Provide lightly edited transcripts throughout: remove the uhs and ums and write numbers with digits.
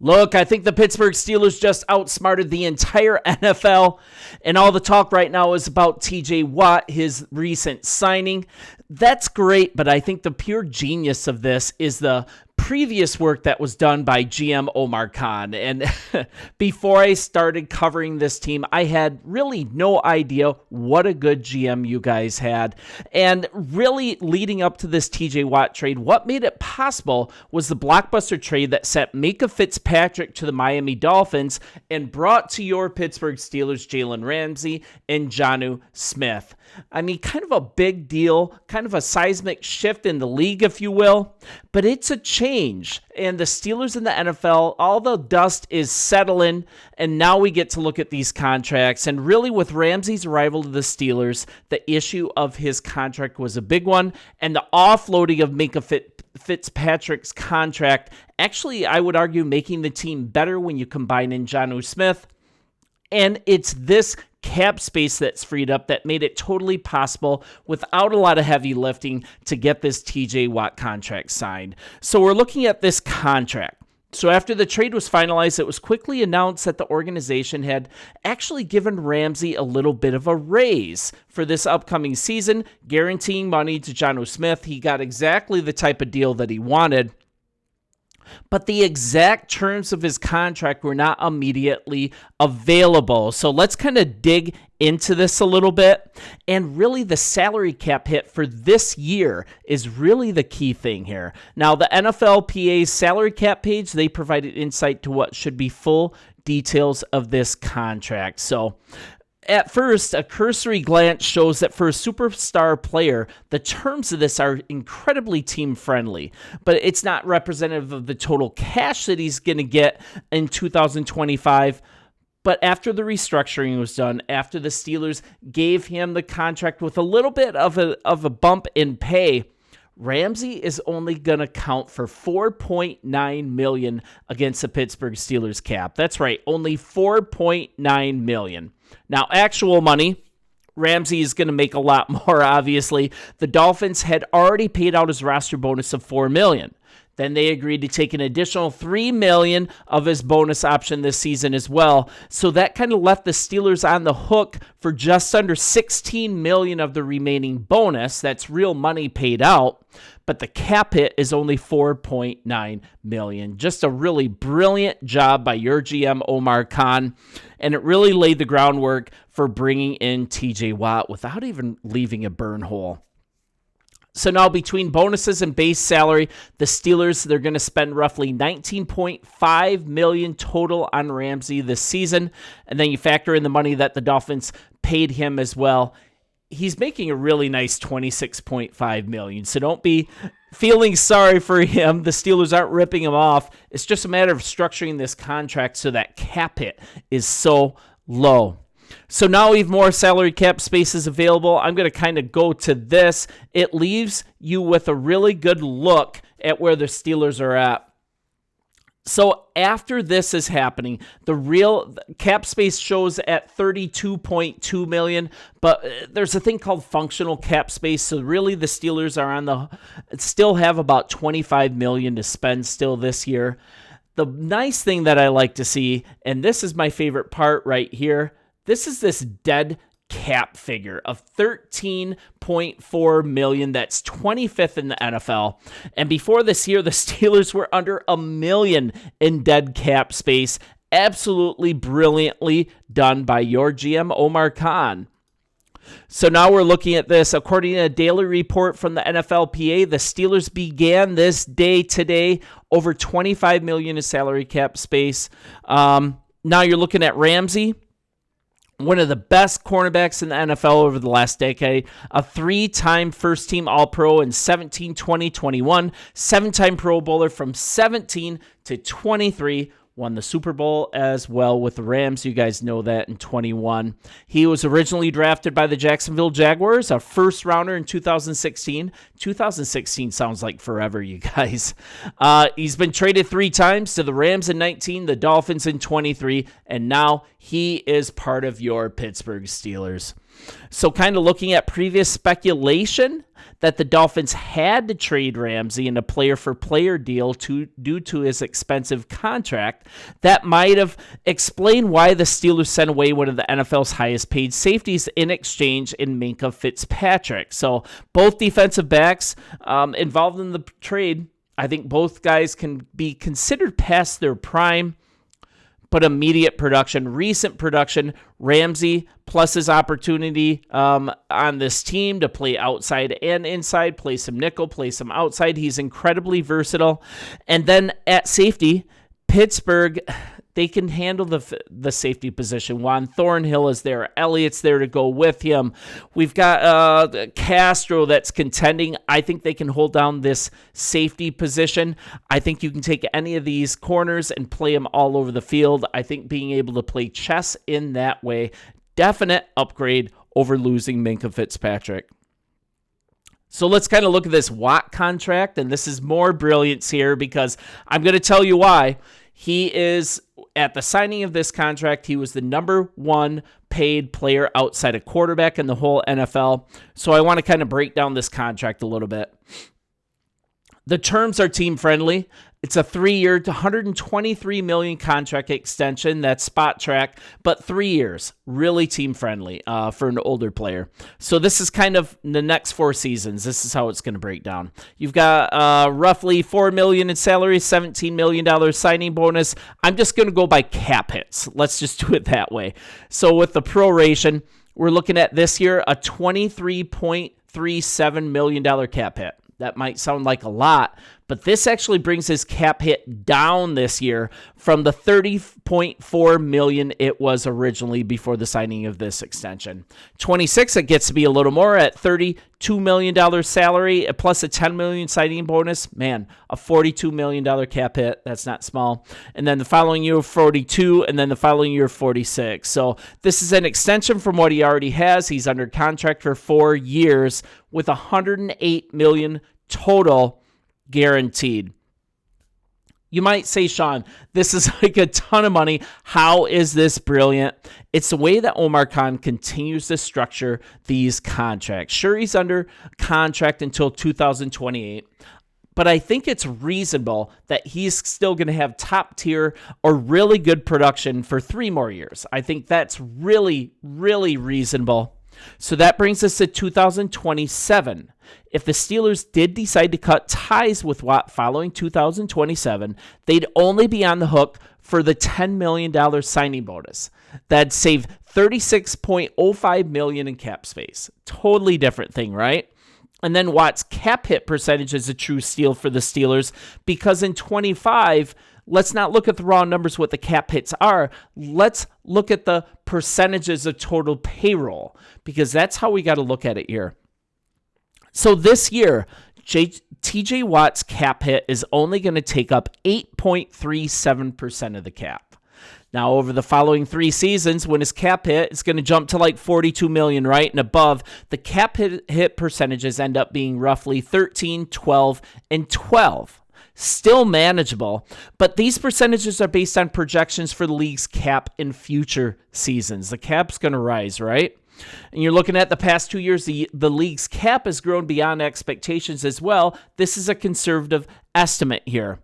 Look, I think the Pittsburgh Steelers just outsmarted the entire NFL, and all the talk right now is about TJ Watt, his recent signing. That's great, but I think the pure genius of this is the previous work that was done by GM Omar Khan. And before I started covering this team, I had really no idea what a good GM you guys had. And really leading up to this TJ Watt trade, what made it possible was the blockbuster trade that sent Micah Fitzpatrick to the Miami Dolphins and brought to your Pittsburgh Steelers Jalen Ramsay and Jonnu Smith. I mean, kind of a big deal, kind of a seismic shift in the league, if you will, but it's a change. And the Steelers in the NFL, all the dust is settling, and now we get to look at these contracts. And really, with Ramsey's arrival to the Steelers, the issue of his contract was a big one, and the offloading of Micah Fitzpatrick's contract, actually, I would argue, making the team better when you combine in Jonnu Smith. And it's this cap space that's freed up that made it totally possible without a lot of heavy lifting to get this TJ Watt contract signed. So we're looking at this contract. So after the trade was finalized, it was quickly announced that the organization had actually given Ramsey a little bit of a raise for this upcoming season, guaranteeing money to Jonnu Smith. He got exactly the type of deal that he wanted. But the exact terms of his contract were not immediately available. So let's kind of dig into this a little bit. And really, the salary cap hit for this year is really the key thing here. Now, the NFLPA's salary cap page, they provided insight to what should be full details of this contract. So at first, a cursory glance shows that for a superstar player, the terms of this are incredibly team-friendly, but it's not representative of the total cash that he's going to get in 2025. But after the restructuring was done, after the Steelers gave him the contract with a little bit of a bump in pay, Ramsey is only going to count for $4.9 million against the Pittsburgh Steelers cap. That's right, only $4.9 million. Now, actual money, Ramsey is going to make a lot more, obviously. The Dolphins had already paid out his roster bonus of $4 million. Then they agreed to take an additional $3 million of his bonus option this season as well. So that kind of left the Steelers on the hook for just under $16 million of the remaining bonus. That's real money paid out. But the cap hit is only $4.9 million. Just a really brilliant job by your GM, Omar Khan. And it really laid the groundwork for bringing in TJ Watt without even leaving a burn hole. So now between bonuses and base salary, the Steelers, they're going to spend roughly $19.5 million total on Ramsey this season. And then you factor in the money that the Dolphins paid him as well. He's making a really nice $26.5 million. So don't be feeling sorry for him. The Steelers aren't ripping him off. It's just a matter of structuring this contract so that cap hit is so low. So now we have more salary cap spaces available. I'm going to kind of go to this. It leaves you with a really good look at where the Steelers are at. So after this is happening, the real cap space shows at $32.2 million, but there's a thing called functional cap space. So really the Steelers are still have about $25 million to spend still this year. The nice thing that I like to see, and this is my favorite part right here, this is this dead cap figure of $13.4 million. That's 25th in the NFL. And before this year, the Steelers were under $1 million in dead cap space. Absolutely brilliantly done by your GM, Omar Khan. So now we're looking at this. According to a daily report from the NFLPA, the Steelers began this day today over $25 million in salary cap space. Now you're looking at Ramsey, one of the best cornerbacks in the NFL over the last decade, a 3-time first-team All-Pro in 17, 20, 21, 7-time Pro Bowler from 17 to 23, won the Super Bowl as well with the Rams. You guys know that in 21. He was originally drafted by the Jacksonville Jaguars, a first-rounder in 2016. 2016 sounds like forever, you guys. He's been traded 3 times to the Rams in 19, the Dolphins in 23, and now he is part of your Pittsburgh Steelers. So kind of looking at previous speculation that the Dolphins had to trade Ramsay in a player-for-player deal due to his expensive contract, that might have explained why the Steelers sent away one of the NFL's highest-paid safeties in exchange in Minkah Fitzpatrick. So both defensive backs involved in the trade, I think both guys can be considered past their prime, but immediate production, recent production. Ramsay plus his opportunity on this team to play outside and inside, play some nickel, play some outside. He's incredibly versatile. And then at safety, Pittsburgh, they can handle the safety position. Juan Thornhill is there. Elliott's there to go with him. We've got Castro that's contending. I think they can hold down this safety position. I think you can take any of these corners and play them all over the field. I think being able to play chess in that way, definite upgrade over losing Minkah Fitzpatrick. So let's kind of look at this Watt contract, and this is more brilliance here because I'm going to tell you why. He is, at the signing of this contract, he was the number one paid player outside of quarterback in the whole NFL. So I want to kind of break down this contract a little bit. The terms are team friendly. It's a 3-year, $123 million contract extension. That's spot track, but 3 years, really team friendly for an older player. So this is kind of the next 4 seasons. This is how it's going to break down. You've got roughly $4 million in salary, $17 million signing bonus. I'm just going to go by cap hits. Let's just do it that way. So with the proration, we're looking at this year a $23.37 million cap hit. That might sound like a lot, but this actually brings his cap hit down this year from the $30.4 million it was originally before the signing of this extension. 26, it gets to be a little more at $32 million salary plus a $10 million signing bonus. Man, a $42 million cap hit. That's not small. And then the following year, 42, and then the following year, 46. So this is an extension from what he already has. He's under contract for 4 years with $108 million total guaranteed. You might say, Sean, this is like a ton of money. How is this brilliant? It's the way that Omar Khan continues to structure these contracts. Sure, he's under contract until 2028, but I think it's reasonable that he's still going to have top tier or really good production for 3 more years. I think that's really, really reasonable. So that brings us to 2027. If the Steelers did decide to cut ties with Watt following 2027, they'd only be on the hook for the $10 million signing bonus. That'd save $36.05 million in cap space. Totally different thing, right? And then Watt's cap hit percentage is a true steal for the Steelers because in 25, let's not look at the raw numbers, what the cap hits are. Let's look at the percentages of total payroll because that's how we got to look at it here. So this year, TJ Watt's cap hit is only going to take up 8.37% of the cap. Now, over the following 3 seasons, when his cap hit is going to jump to like $42 million, right, and above, the cap hit percentages end up being roughly 13, 12, and 12. Still manageable, but these percentages are based on projections for the league's cap in future seasons. The cap's going to rise, right? And you're looking at the past 2 years, the league's cap has grown beyond expectations as well. This is a conservative estimate here.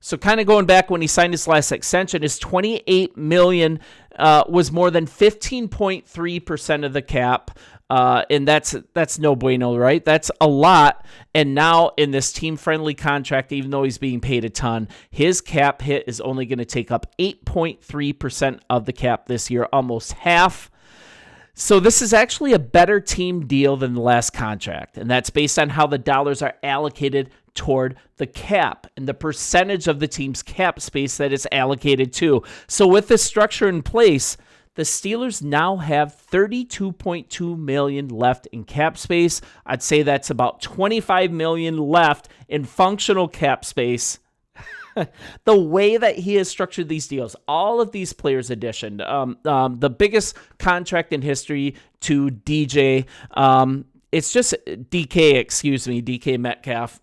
So kind of going back when he signed his last extension, his $28 million was more than 15.3% of the cap. And that's no bueno, right? That's a lot. And now in this team-friendly contract, even though he's being paid a ton, his cap hit is only going to take up 8.3% of the cap this year, almost half. So this is actually a better team deal than the last contract, and that's based on how the dollars are allocated toward the cap and the percentage of the team's cap space that it's allocated to. So with this structure in place, the Steelers now have $32.2 million left in cap space. I'd say that's about $25 million left in functional cap space. The way that he has structured these deals, all of these players addition, the biggest contract in history to DJ, it's just DK Metcalf.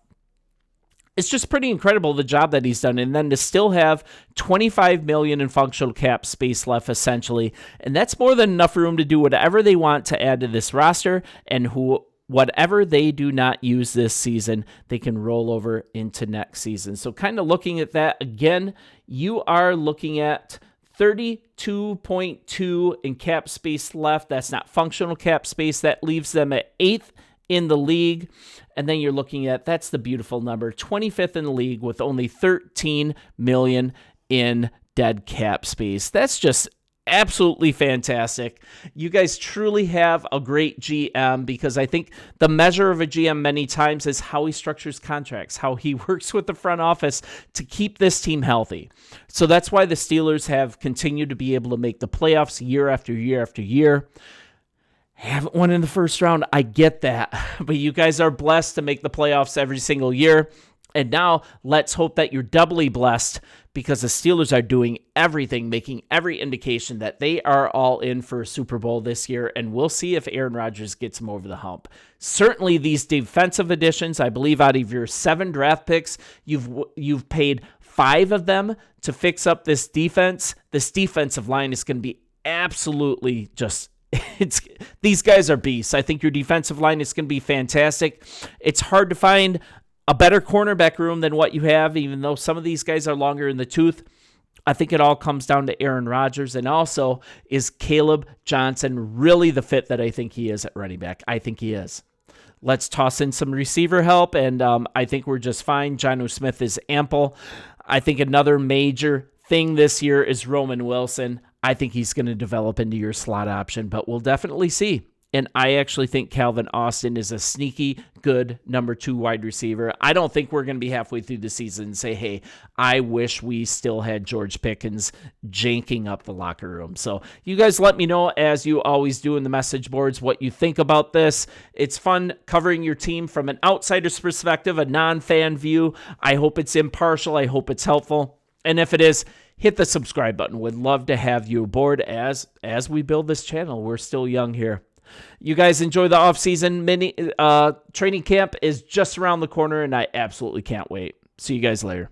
It's just pretty incredible the job that he's done. And then to still have $25 million in functional cap space left, essentially. And that's more than enough room to do whatever they want to add to this roster. And whatever they do not use this season, they can roll over into next season. So kind of looking at that again, you are looking at 32.2 in cap space left. That's not functional cap space. That leaves them at 8th in the league. And then you're looking at, that's the beautiful number, 25th in the league with only 13 million in dead cap space. That's just absolutely fantastic. You guys truly have a great GM, because I think the measure of a GM many times is how he structures contracts, how he works with the front office to keep this team healthy. So that's why the Steelers have continued to be able to make the playoffs year after year after year. Haven't won in the first round. I get that, but you guys are blessed to make the playoffs every single year. And now let's hope that you're doubly blessed, because the Steelers are doing everything, making every indication that they are all in for a Super Bowl this year. And we'll see if Aaron Rodgers gets them over the hump. Certainly these defensive additions, I believe out of your 7 draft picks, you've paid 5 of them to fix up this defense. This defensive line is going to be absolutely just... these guys are beasts. I think your defensive line is going to be fantastic. It's hard to find a better cornerback room than what you have, even though some of these guys are longer in the tooth. I think it all comes down to Aaron Rodgers, and also, is Caleb Johnson really the fit that I think he is at running back? I think he is. Let's toss in some receiver help, and I think we're just fine. Jonnu Smith is ample. I think another major thing this year is Roman Wilson. I think he's going to develop into your slot option, but we'll definitely see. And I actually think Calvin Austin is a sneaky good number 2 wide receiver. I don't think we're going to be halfway through the season and say, hey, I wish we still had George Pickens janking up the locker room. So you guys let me know, as you always do in the message boards, what you think about this. It's fun covering your team from an outsider's perspective, a non-fan view. I hope it's impartial. I hope it's helpful. And if it is, hit the subscribe button. Would love to have you aboard as we build this channel. We're still young here. You guys enjoy the off-season. Training camp is just around the corner, and I absolutely can't wait. See you guys later.